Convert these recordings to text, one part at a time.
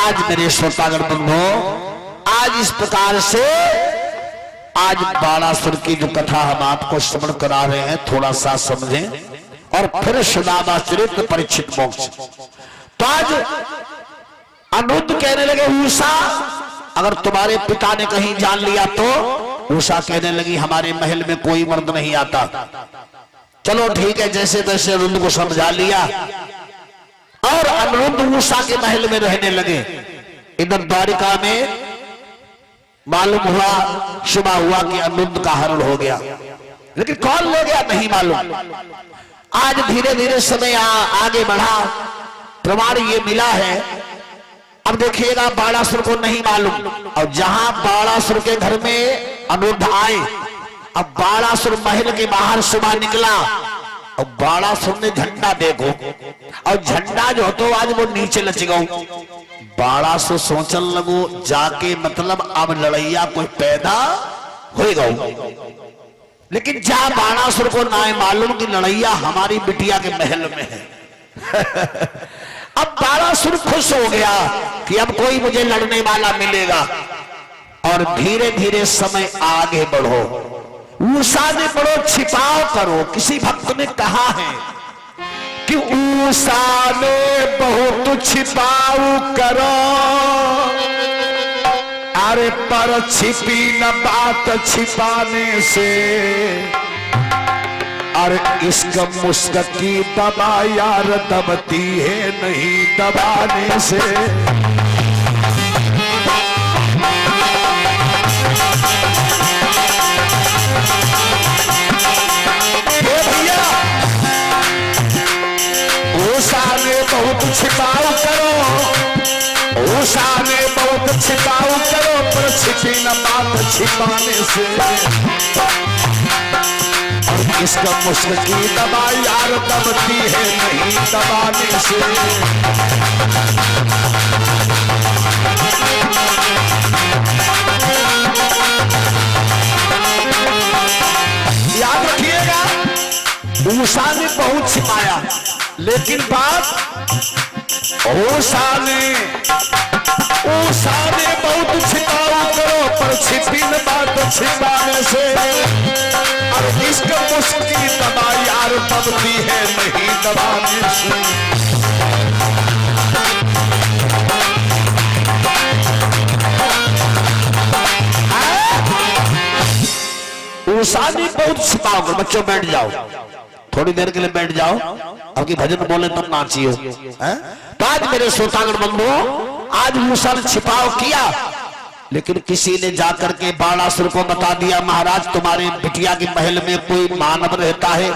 आज मेरे श्रोतागण बंधु, आज इस प्रकार से आज बाणासुर की जो कथा हम आपको श्रवण करा रहे हैं, थोड़ा सा समझें और फिर सुदामा चरित्र परीक्षित मोक्ष। तो आज अनिरुद्ध कहने लगे उषा, अगर तुम्हारे पिता ने कहीं जान लिया तो। उषा कहने लगी हमारे महल में कोई मर्द नहीं आता। चलो ठीक है, जैसे तैसे अनिरुद्ध को समझा लिया और अनिरुद्ध उषा के महल में रहने लगे। इधर द्वारिका में मालूम हुआ, सुबह हुआ कि अनिरुद्ध का हरण हो गया, लेकिन कौन ले गया नहीं मालूम। आज धीरे धीरे समय आगे बढ़ा, प्रमाण ये मिला है। अब देखिएगा बाणासुर को नहीं मालूम, और जहां बाणासुर के घर में अनिरुद्ध आए, अब बाणासुर महल के बाहर सुबह निकला और बाणासुर ने झंडा देखो, और झंडा जो तो आज वो नीचे लच गो। बाणासुर सोचन लगो जाके मतलब अब लड़ैया कोई पैदा हो गो, लेकिन जा बाणासुर को ना मालूम कि लड़ैया हमारी बिटिया के महल में है। अब बाणासुर खुश हो गया कि अब कोई मुझे लड़ने वाला मिलेगा, और धीरे धीरे समय आगे बढ़ो। उषा ने बड़ो छिपाव करो। किसी भक्त ने कहा है कि उषा ने बहुत छिपाव करो, अरे पर छिपी न बात छिपाने से, अरे इसका मुस्क की दबा यार दबती है नहीं दबाने से। उषा ने बहुत छिपाव करो, उषा ने बहुत छिपाव करो, पर छिपी न बात छिपाने से, इसका मुस्क की दबा यार दबती है नहीं दबाने से। याद रखिएगा, उषा ने बहुत छिपाया, लेकिन बात उषा ने बहुत छिपाव करो, पर छिपी न बात छिपाने से, और इसका मुस्क की दबा यार दबती है नहीं दबाने से। उषा ने बहुत छिपाव करो। बच्चों बैठ जाओ, थोड़ी देर के लिए बैठ जाओ, अब की भजन बोले तुम नाचियो। तो आज मेरे श्रोतागण बंधु, आज उषा ने छिपाव किया, लेकिन किसी ने जाकर के बाणासुर को बता दिया महाराज तुम्हारे बिटिया के महल में कोई मानव रहता है।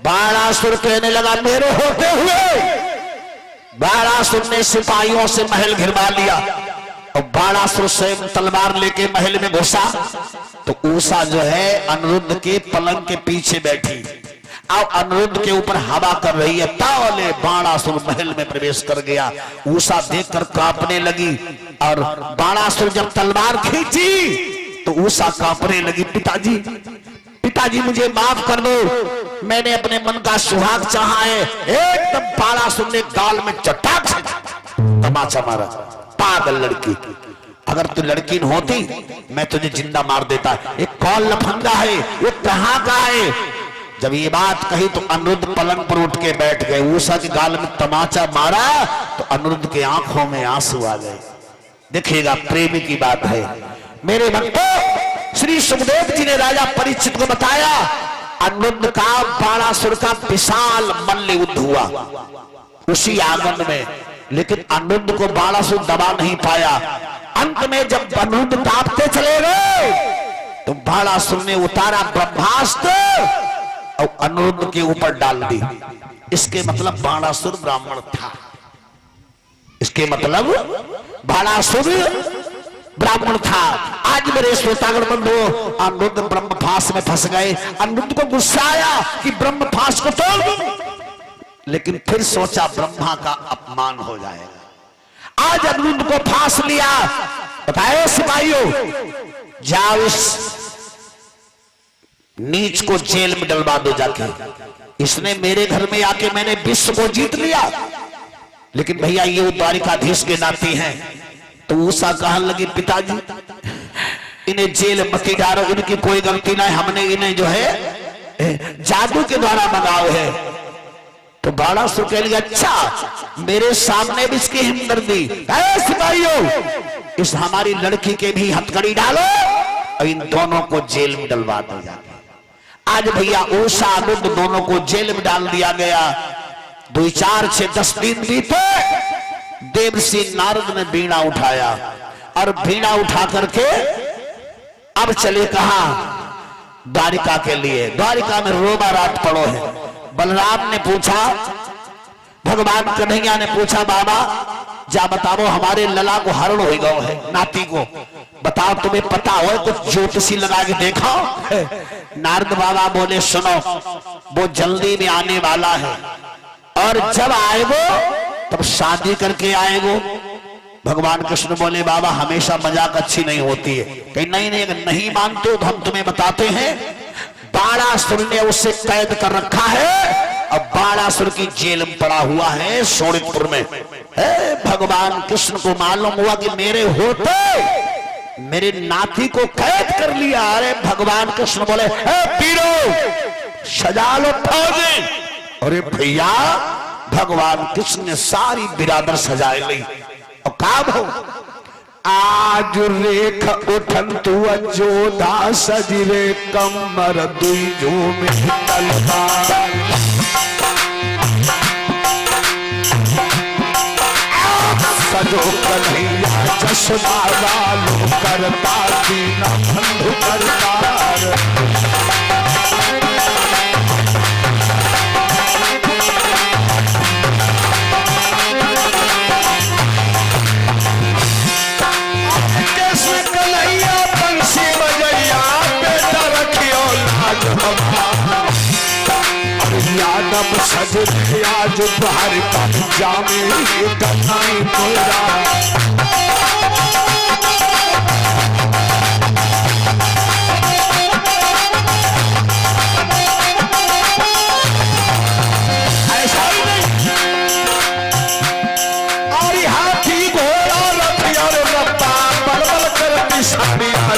बाणासुर कहने लगा मेरे होते हुए। बाणासुर ने सिपाहियों से महल घिरवा लिया, और बाणासुर स्वयं तलवार लेके महल में घुसा। तो उषा जो है अनिरुद्ध के पलंग के पीछे बैठी, और अनिरुद्ध के ऊपर हवा कर रही है। ताले बाणासुर महल में प्रवेश कर गया। उषा देखकर कांपने लगी, और बाणासुर जब तलवार खींची तो उषा कांपने लगी। पिताजी पिताजी मुझे माफ कर दो, मैंने अपने मन का सुहाग चाहा है। एकदम बाणासुर ने गाल में चटाक से तमाचा मारा। पागल लड़की, अगर तू लड़की न होती मैं तुझे जिंदा मार देता। एक कौन लफंगा है, ये कहां का है। जब ये बात कही तो अनिरुद्ध पलंग पर उठ के बैठ गए। उषा के गाल में तमाचा मारा तो अनिरुद्ध के आंखों में आंसू आ गए। देखिएगा प्रेमी की बात है। मेरे भक्तों, श्री सुखदेव जी ने राजा परीक्षित को बताया अनिरुद्ध का बाणासुर का विशाल मल्ल युद्ध हुआ उसी आंगन में, लेकिन अनिरुद्ध को बाणासुर दबा नहीं पाया। अंत में जब अनिरुद्ध कांपते चले गए तो बाणासुर ने उतारा ब्रह्मास्त्र और अनिरुद्ध के ऊपर डाल दी। इसके मतलब बाणासुर ब्राह्मण था। इसके मतलब बाणासुर ब्राह्मण था। आज मेरे श्रोतागण बंधु, अनिरुद्ध ब्रह्मफास में फंस गए। अनिरुद्ध को गुस्सा आया कि ब्रह्मफास को तोड़ दूं, लेकिन फिर सोचा ब्रह्मा का अपमान हो जाएगा। आज अनिरुद्ध को फांस लिया। बताए सिपाहियों, जाओ इस नीच को जेल में डलवा दो जाके। इसने मेरे घर में आके मैंने विश्व को जीत लिया, लेकिन भैया ये द्वारिकाधीश के नाती हैं। तो उषा कहने लगी पिताजी इन्हें जेल मत डालो, इनकी कोई गलती नहीं, हमने इन्हें जो है जादू के द्वारा मंगाओ है। तो बाणासुर कह लिया अच्छा मेरे सामने भी इसकी हमदर्दी, सिपाहियों इस हमारी लड़की के भी हथकड़ी डालो और इन दोनों को जेल में डलवा दो जाके। आज भैया उषा आनंद दोनों को जेल में डाल दिया गया। 2 4 6 10 दिन बीते। देवर्षि नारद ने बीणा उठाया और बीणा उठा करके अब चले कहा द्वारिका के लिए। द्वारिका में रोबा रात पड़ो है। बलराम ने पूछा, भगवान कन्हैया ने पूछा बाबा जा बताओ हमारे लला को हरण हो गयो है, नाती को बताओ तुम्हें पता हो कुछ ज्योतिषी लगा के देखा। नारद बाबा बोले सुनो वो जल्दी में आने वाला है और जब आएगो तब शादी करके आएगो। भगवान कृष्ण बोले बाबा हमेशा मजाक अच्छी नहीं होती है। कहीं नहीं नहीं अगर नहीं मानते हो तो हम तुम्हें बताते हैं। बाणासुर ने उसे कैद कर रखा है अब बाणासुर की जेल में पड़ा हुआ है शोणितपुर में। भगवान कृष्ण को मालूम हुआ कि मेरे होते मेरे नाती को कैद कर लिया। अरे भगवान कृष्ण बोले पीरो सजा लो फौजी। अरे भैया भगवान कृष्ण ने सारी बिरादर सजाए ली और काम हो। आज रेख उठन तू अजोधा सजरे कमर दुई जो में तलवार। सजो कन्हैया चश्मा वालो करता दीना बंधु करतार। यादव सज आज बाहर का जामे कन्हई मोरा। ऐसा ही नहीं और हाथी घोड़ा रथ और रफ्तार बलबल कर निशानियां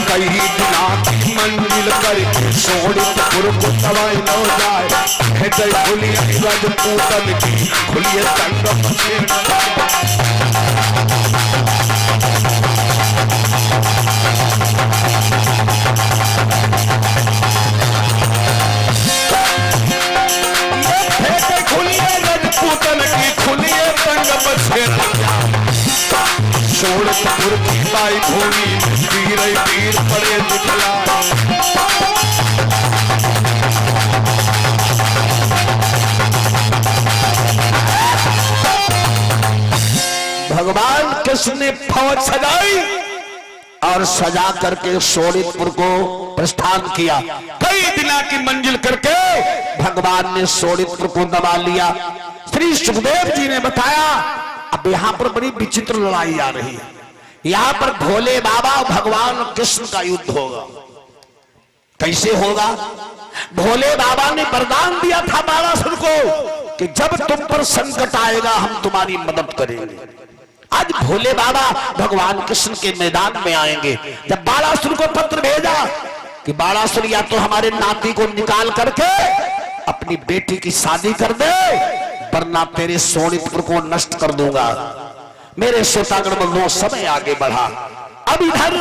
कई दिना की मंजिल करके शोणितपुर को तबाही न जाए। हृदय खुलिए रजपूतन की खुलिए संगम खुलिए रजपूतन की खुलिए संगम शोणितपुर की बाई भूमि वीर वीर पड़े दिखला। भगवान कृष्ण ने फौज सजाई और सजा करके शोणितपुर को प्रस्थान किया। कई दिना की मंजिल करके भगवान ने शोणितपुर को दबा लिया। श्री सुखदेव जी ने बताया अब यहां पर बड़ी विचित्र लड़ाई आ रही है। यहां पर भोले बाबा और भगवान कृष्ण का युद्ध होगा। कैसे होगा? भोले बाबा ने वरदान दिया था बाणासुर को कि जब तुम पर संकट आएगा हम तुम्हारी मदद करेंगे। आज भोले बाबा भगवान कृष्ण के मैदान में आएंगे। जब बाणासुर को पत्र भेजा कि बाणासुर या तो हमारे नाती को निकाल करके अपनी बेटी की शादी कर दे वरना तेरे शोणितपुर को नष्ट कर दूंगा। मेरे श्रोतागण बंधुओं समय आगे बढ़ा। अब इधर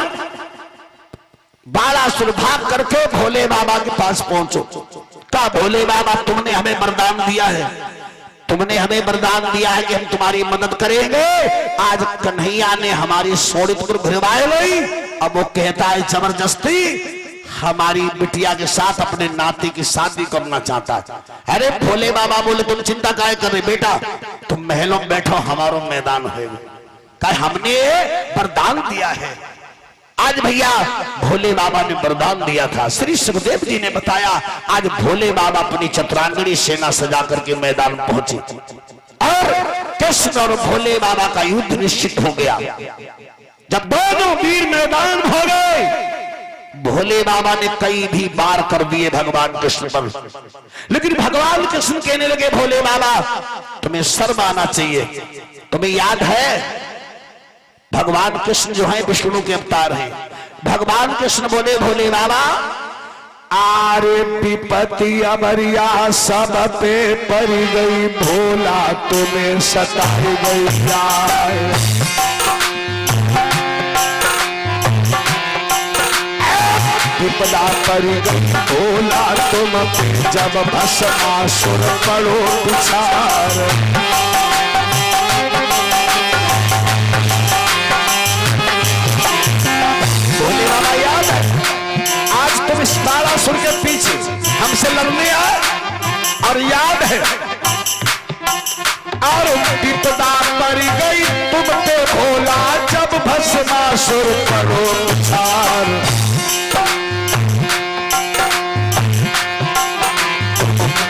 बाणासुर भाग करके भोले बाबा के पास पहुंचो। कहा भोले बाबा तुमने हमें वरदान दिया है, तुमने हमें वरदान दिया है कि हम तुम्हारी मदद करेंगे। आज कन्हैया ने हमारी शोणितपुर घिरवाए गई। अब वो कहता है जबरदस्ती हमारी बिटिया के साथ अपने नाती की शादी करना चाहता है। अरे भोले बाबा बोले तुम चिंता काहे कर रहे बेटा, तुम महलों में बैठो हमारा मैदान है। कहा हमने वरदान दिया है। आज भैया भोले बाबा ने वरदान दिया था। श्री सुखदेव जी ने बताया आज भोले बाबा अपनी चतुरांगनी सेना सजा करके मैदान पहुंचे और कृष्ण और भोले बाबा का युद्ध निश्चित हो गया। जब दोनों वीर मैदान हो गए भोले बाबा ने कई भी बार कर दिए भगवान कृष्ण पर, लेकिन भगवान कृष्ण कहने लगे भोले बाबा तुम्हें शर्म आना चाहिए। तुम्हें याद है भगवान कृष्ण जो है विष्णु के अवतार हैं। भगवान कृष्ण बोले भोले बाबा आरे विपत्ति अमरिया सब पे पड़ गई, भोला तुम्हें सताई गई जाए। विपदा पड़ गई भोला तुम पे, जब भस्मासुर पड़ो विचार। भोले बाबा याद है आज तुम इस बालासुर के पीछे हमसे लड़ने आए, और याद है और विपदा पड़ गई तुम पे भोला, जब भस्मासुर पड़ो विचार।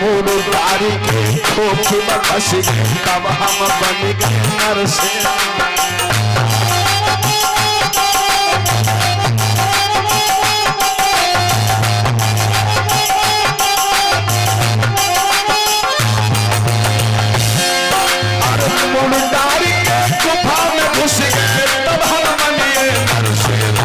मुरारी के खोखी में फंस गए, तब हम बन गए नरसिंह। मुरारी के गुफा में घुस गए, तब हम बने नरसिंह।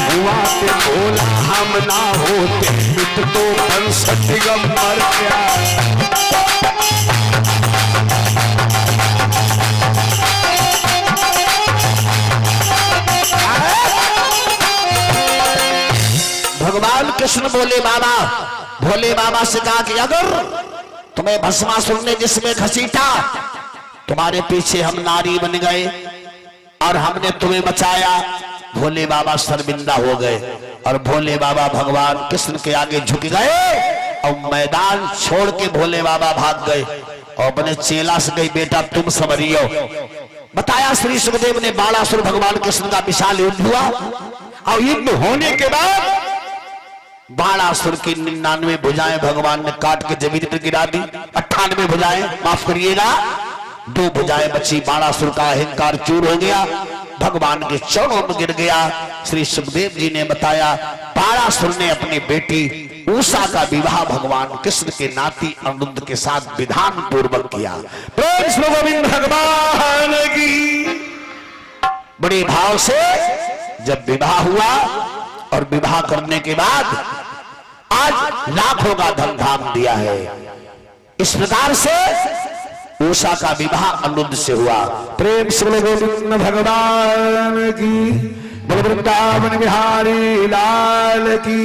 हुआ पे बोला हम ना होते मिट तो पंसठ दिगंबर क्या। भगवान कृष्ण बोले बाबा भोले बाबा से कहा कि अगर तुम्हें भस्मासुर ने जिसमें घसीटा, तुम्हारे पीछे हम नारी बन गए और हमने तुम्हें बचाया। भोले बाबा शर्मिंदा हो गए और भोले बाबा भगवान कृष्ण के आगे झुक गए और मैदान छोड़ के भोले बाबा भाग गए और अपने चेला से कही बेटा तुम संभरियो। बताया श्री सुखदेव ने बालासुर भगवान कृष्ण का विशाल युद्ध हुआ, और युद्ध होने के बाद बालासुर की 99 भुजाएं भगवान ने काट के जमीन पर गिरा दी। 98 भुजाएं, माफ करिएगा 2 भुजाएं बची। बालासुर का अहंकार चूर हो गया, भगवान के चरणों में गिर गया। श्री सुखदेव जी ने बताया बालासुर ने अपनी बेटी उषा का विवाह भगवान कृष्ण के नाती अनिरुद्ध के साथ विधान पूर्वक किया। प्रेम श्री गोविंद भगवान की। बड़े भाव से जब विवाह हुआ और विवाह करने के बाद आज लाखों का धन धाम दिया है। इस प्रकार से उषा का विवाह अनिरुद्ध से हुआ। प्रेम श्री गोविंद भगवान की। वृंदावन बिहारी लाल की।